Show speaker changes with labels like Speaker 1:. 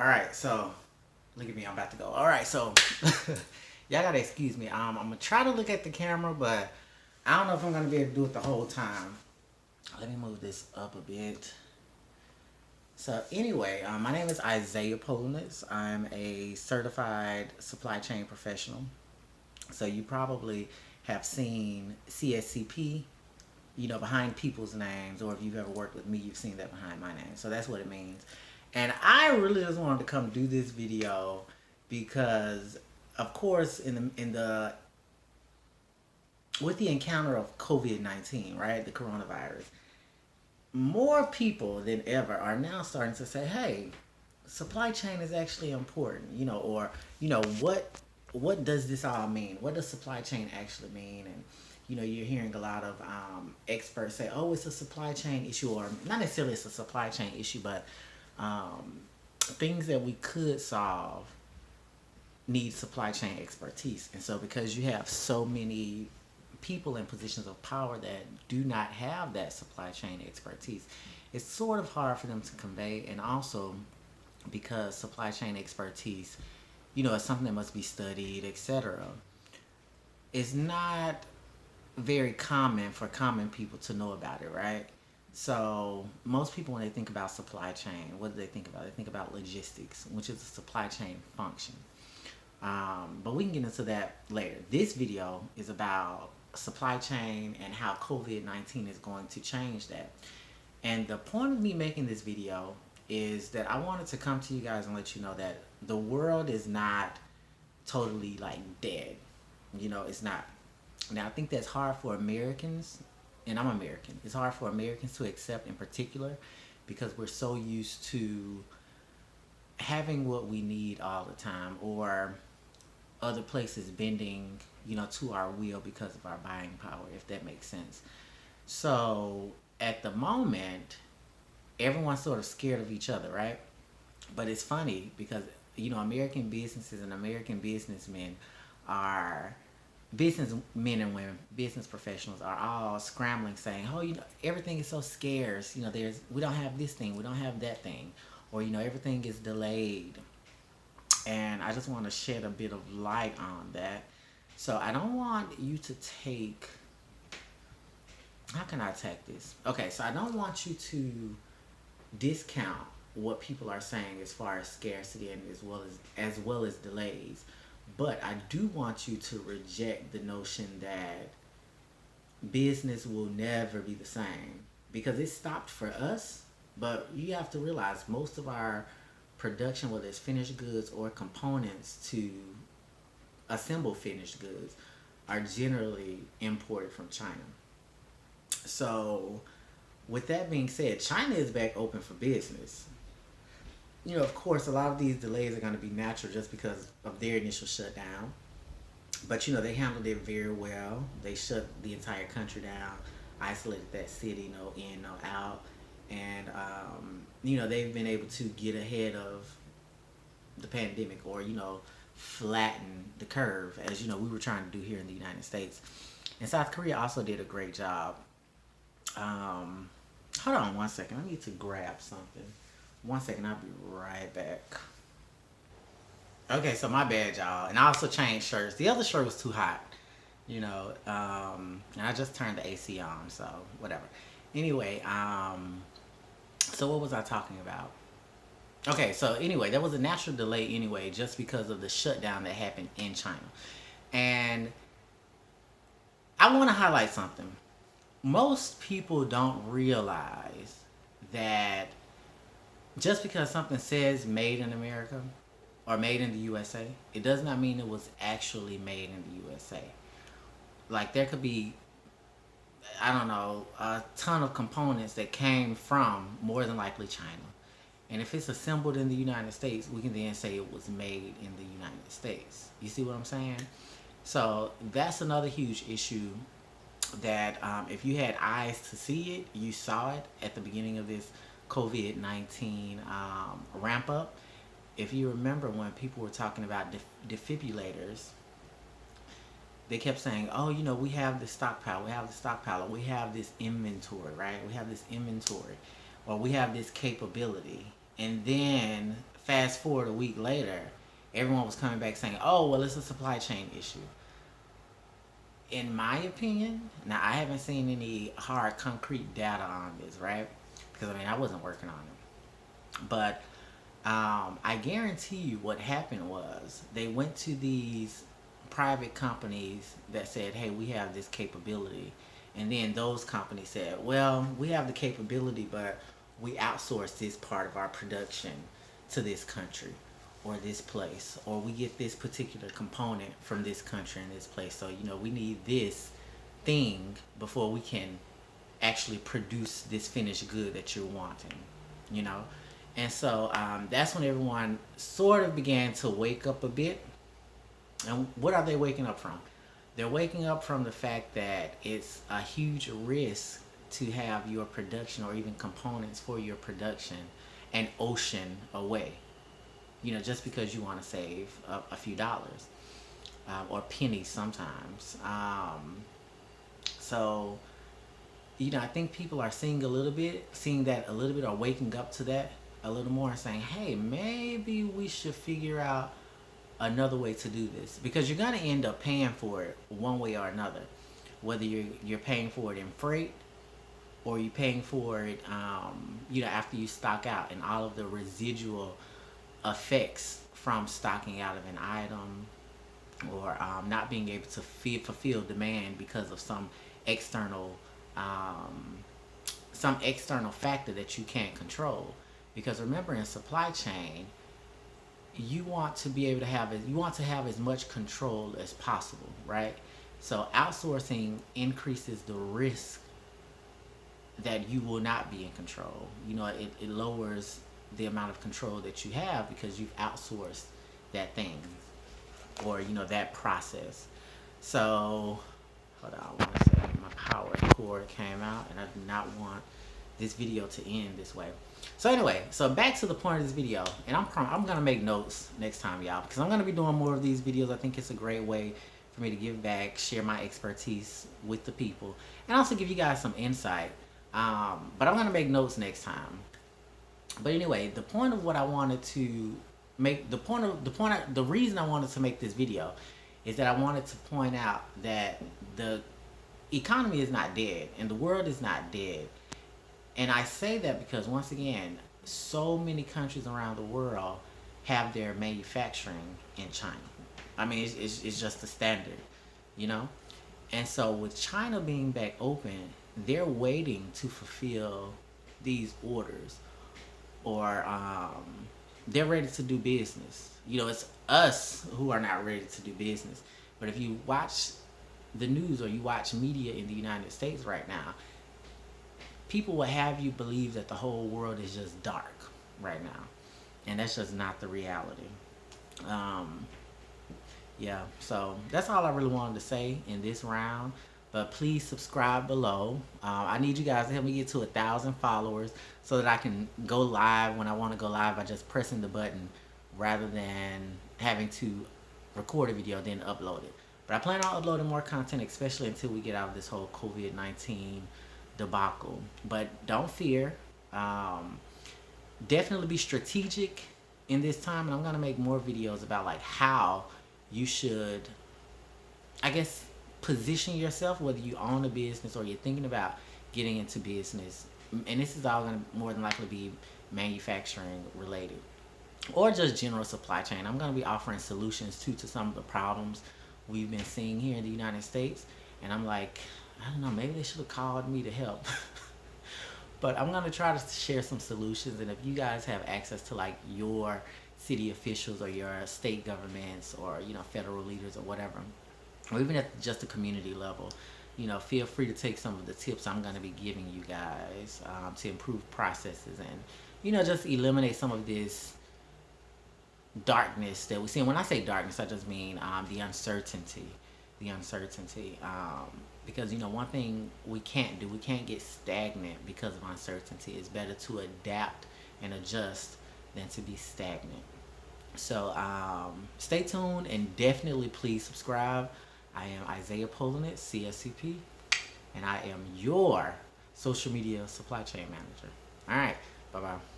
Speaker 1: All right, so look at me, I'm about to go. All right, so y'all gotta excuse me. I'm gonna try to look at the camera, but I don't know if I'm gonna be able to do it the whole time. Let me move this up a bit. So anyway, my name is Isaiah Poellnitz. I'm a certified supply chain professional. So you probably have seen CSCP, behind people's names, or if you've ever worked with me, you've seen that behind my name. So that's what it means. And I really just wanted to come do this video because, of course, in the with the encounter of COVID-19, right, the coronavirus, more people than ever are now starting to say, "Hey, supply chain is actually important," or what does this all mean? What does supply chain actually mean? And you're hearing a lot of experts say, "Oh, it's a supply chain issue," or not necessarily it's a supply chain issue, but things that we could solve need supply chain expertise. And so, because you have so many people in positions of power that do not have that supply chain expertise, it's sort of hard for them to convey. And also, because supply chain expertise, is something that must be studied, etc., it's not very common for common people to know about it, right? So most people, when they think about supply chain, what do they think about? They think about logistics, which is a supply chain function. But we can get into that later. This video is about supply chain and how COVID-19 is going to change that. And the point of me making this video is that I wanted to come to you guys and let you know that the world is not totally like dead. It's not. Now, I think that's hard for Americans, and I'm American. It's hard for Americans to accept in particular because we're so used to having what we need all the time, or other places bending, to our will because of our buying power, if that makes sense. So at the moment, everyone's sort of scared of each other, right? But it's funny because, American businesses and American businessmen are businessmen and women, business professionals are all scrambling, saying, "Oh, everything is so scarce. We don't have this thing, we don't have that thing, or everything is delayed." And I just want to shed a bit of light on that. So I don't want you to take. How can I attack this? Okay, so I don't want you to discount what people are saying as far as scarcity and as well as delays. But I do want you to reject the notion that business will never be the same, because it stopped for us. But you have to realize most of our production, whether it's finished goods or components to assemble finished goods, are generally imported from China. So, with that being said, China is back open for business. Of course, a lot of these delays are going to be natural just because of their initial shutdown. But they handled it very well. They shut the entire country down, isolated that city, no in, no out, and they've been able to get ahead of the pandemic, or flatten the curve, as we were trying to do here in the United States. And South Korea also did a great job. Hold on one second. I need to grab something. One second, I'll be right back. Okay, so my bad, y'all. And I also changed shirts. The other shirt was too hot, and I just turned the AC on, so whatever. Anyway, so what was I talking about? Okay, so anyway, there was a natural delay anyway, just because of the shutdown that happened in China. And I want to highlight something. Most people don't realize that just because something says made in America or made in the USA, it does not mean it was actually made in the USA. Like, there could be, I don't know, a ton of components that came from more than likely China. And if it's assembled in the United States, we can then say it was made in the United States. You see what I'm saying? So that's another huge issue that if you had eyes to see it, you saw it at the beginning of this COVID-19 ramp up. If you remember when people were talking about defibrillators, they kept saying, "Oh, we have this stockpile, we have the stockpile, or we have this inventory, right? We have this inventory, or we have this capability." And then fast forward a week later, everyone was coming back saying, oh, well, it's a supply chain issue. In my opinion, now I haven't seen any hard concrete data on this, right? Because I mean, I wasn't working on it. But I guarantee you what happened was they went to these private companies that said, hey, we have this capability. And then those companies said, well, we have the capability, but we outsource this part of our production to this country or this place, or we get this particular component from this country and this place. So, you know, we need this thing before we can actually produce this finished good that you're wanting, you know? And so that's when everyone sort of began to wake up a bit. And what are they waking up from? They're waking up from the fact that it's a huge risk to have your production or even components for your production an ocean away. You know, just because you want to save a few dollars or pennies sometimes. So, you know, I think people are seeing that a little bit, or waking up to that a little more and saying, hey, maybe we should figure out another way to do this, because you're going to end up paying for it one way or another, whether you're paying for it in freight or you're paying for it, you know, after you stock out, and all of the residual effects from stocking out of an item, or not being able to fulfill demand because of some external factor that you can't control. Because remember, in supply chain, you want to have as much control as possible, right? So outsourcing increases the risk that you will not be in control. You know, it lowers the amount of control that you have because you've outsourced that thing, or, you know, that process. So hold on, I want to say my power cord came out, and I do not want this video to end this way. So anyway, so back to the point of this video, and I'm gonna make notes next time, y'all, because I'm gonna be doing more of these videos. I think it's a great way for me to give back, share my expertise with the people, and also give you guys some insight. But I'm gonna make notes next time. But anyway, the point of what I wanted to make, the reason I wanted to make this video is that I wanted to point out that the economy is not dead and the world is not dead. And I say that because, once again, so many countries around the world have their manufacturing in China. I mean, it's just the standard, you know? And so with China being back open, they're waiting to fulfill these orders, or they're ready to do business. You know, it's us who are not ready to do business. But if you watch the news or you watch media in the United States right now, people will have you believe that the whole world is just dark right now. And that's just not the reality. Yeah, so that's all I really wanted to say in this round. But please subscribe below. I need you guys to help me get to 1,000 followers so that I can go live when I want to go live by just pressing the button rather than having to record a video then upload it. But I plan on uploading more content, especially until we get out of this whole COVID-19 debacle. But don't fear. Definitely be strategic in this time, and I'm going to make more videos about like how you should, I guess, position yourself, whether you own a business or you're thinking about getting into business. And this is all going to more than likely be manufacturing related, or just general supply chain. I'm going to be offering solutions to some of the problems we've been seeing here in the United States. And I'm like, I don't know, maybe they should have called me to help. But I'm going to try to share some solutions. And if you guys have access to like your city officials or your state governments or, you know, federal leaders or whatever, or even at just the community level, you know, feel free to take some of the tips I'm going to be giving you guys to improve processes and, you know, just eliminate some of this darkness that we see. And when I say darkness, I just mean the uncertainty. Because, you know, one thing we can't get stagnant because of uncertainty. It's better to adapt and adjust than to be stagnant. So stay tuned, and definitely please subscribe. I am Isaiah Poellnitz CSCP, and I am your social media supply chain manager. All right, bye-bye.